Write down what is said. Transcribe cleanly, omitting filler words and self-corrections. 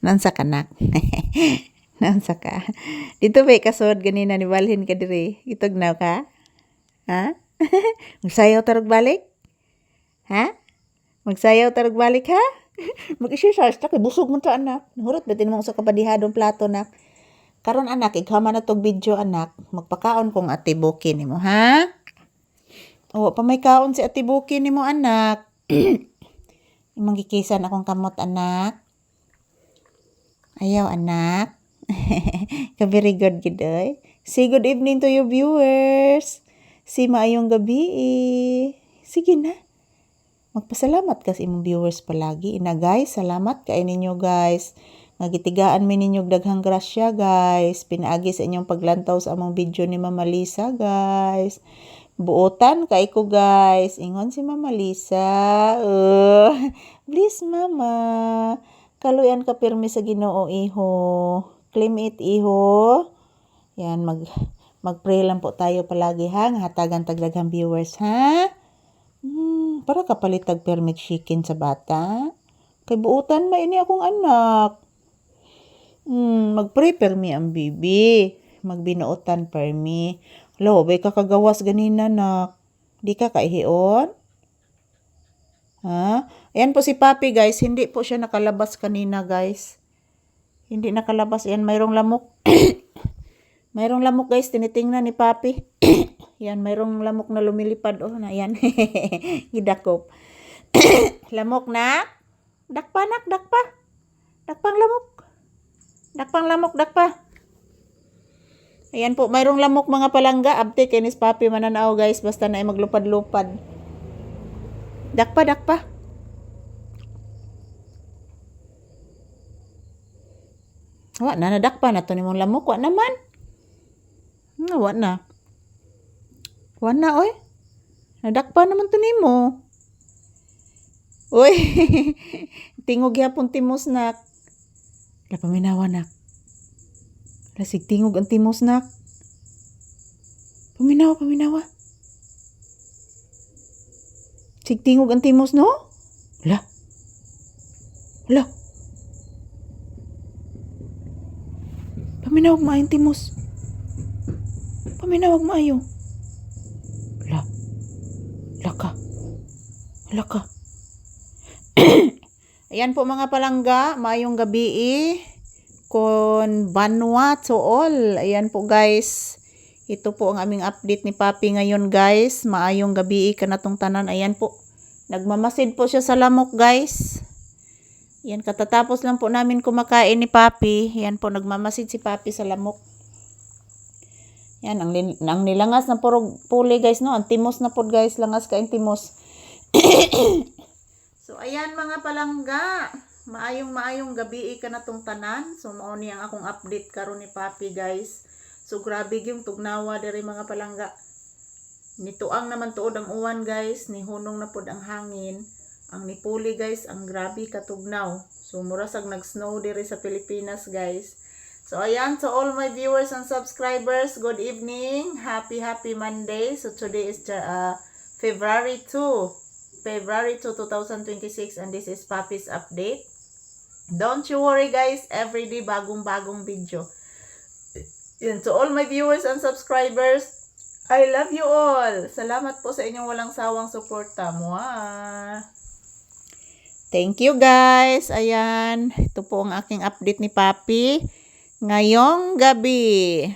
Nansa ka nak. Nansa ka. Dito ba kasod ganina ni balhin ka diri. Itugnaw ka? Ha? Magsayaw tarog balik? Ha? Magsayaw tarog balik ha? Mag-exercise ta kay busog man ta anak. Nahurot batin mo sa kapadihadong plato nak. Karon anak, ighaman na tog video anak. Magpakaon kong Ate Buki nimo ha? O pa may kaon si Ate Buki nimo anak. Manggikisan akong kamot anak. Ayaw anak. Ka-very good gidoy. Say good evening to your viewers. Si maayong gabi. Sige na. Magpasalamat ka sa imong viewers palagi. Ina guys, salamat kay ninyo guys. Nagitigaan mi ninyo daghang grasya guys. Pinaagi sa inyong paglantaw sa among video ni Mama Lisa guys. Buotan kay ko guys. Ingon si Mama Lisa. Please mama. Kaluyan ka pirmi sa Ginoo iho. Claim it iho. Yan mag-pray lang po tayo palagi ha. Hatagan tagdaghang viewers ha. Para kapalitag permit chicken sa bata. Kay buutan ma ini akong anak. Mag-pray permi ang bibi. Magbinuotan permi. Lo, bay ka kagawas ganina nak. Di ka kaihion? Ha? Ayan po si Papi guys. Hindi po siya nakalabas kanina guys. Hindi nakalabas. Ayan, mayroong lamok. Mayroong lamok guys. Tinitingnan ni Papi. Yan, mayroong lamok na lumilipad. Oh, na yan. Gidakop. Lamok na. Dakpa nak, dakpa. Dakpang lamok. Dakpang lamok, dakpa. Ayan po, mayroong lamok mga palangga. Abte, kinis Papi mananaw guys. Basta na ay maglupad-lupad. Dakpa, dakpa. Wa na, nadakpa na to ni mong lamok. Wa naman. Wa na. Wa na, oy. Nadakpa naman to ni mo. Oy. Tingog yapon timos nak. La paminawa nak. Lasig tingog ang timos nak. Paminawa, paminawa. Sig tingog ang timos no? La. La. Paminawag maayong timos. Paminawag maayo. La. Laka. Laka. Ayan po mga palangga, maayong gabi kon banwa to all. Ayan po guys. Ito po ang aming update ni Papi ngayon guys. Maayong gabi kanatong tanan. Ayan po. Nagmamasid po siya sa lamok guys. Yan, katatapos lang po namin kumakain ni Papi. Yan po, nagmamasid si Papi sa lamok. Yan, ang nilangas na puli guys, no? Ang timos na po guys, langas ka ang timos. So, ayan mga palangga. Maayong gabi ka na tong tanan. So, mauni ang akong update karon ni Papi guys. So, grabe yung tugnawa dari mga palangga. Nituang naman tuod ang uwan guys. Nihunong na pod ang hangin. Ang nipuli guys, ang grabe katugnaw. So murasag nag-snow diri sa Pilipinas guys. So ayan, to all my viewers and subscribers, good evening. Happy Monday. So today is February 2, 2026 and this is Papi's update. Don't you worry guys, everyday bagong video. Yan, to all my viewers and subscribers, I love you all. Salamat po sa inyong walang sawang suporta. Mwah! Thank you guys. Ayan. Ito po ang aking update ni Papi ngayong gabi.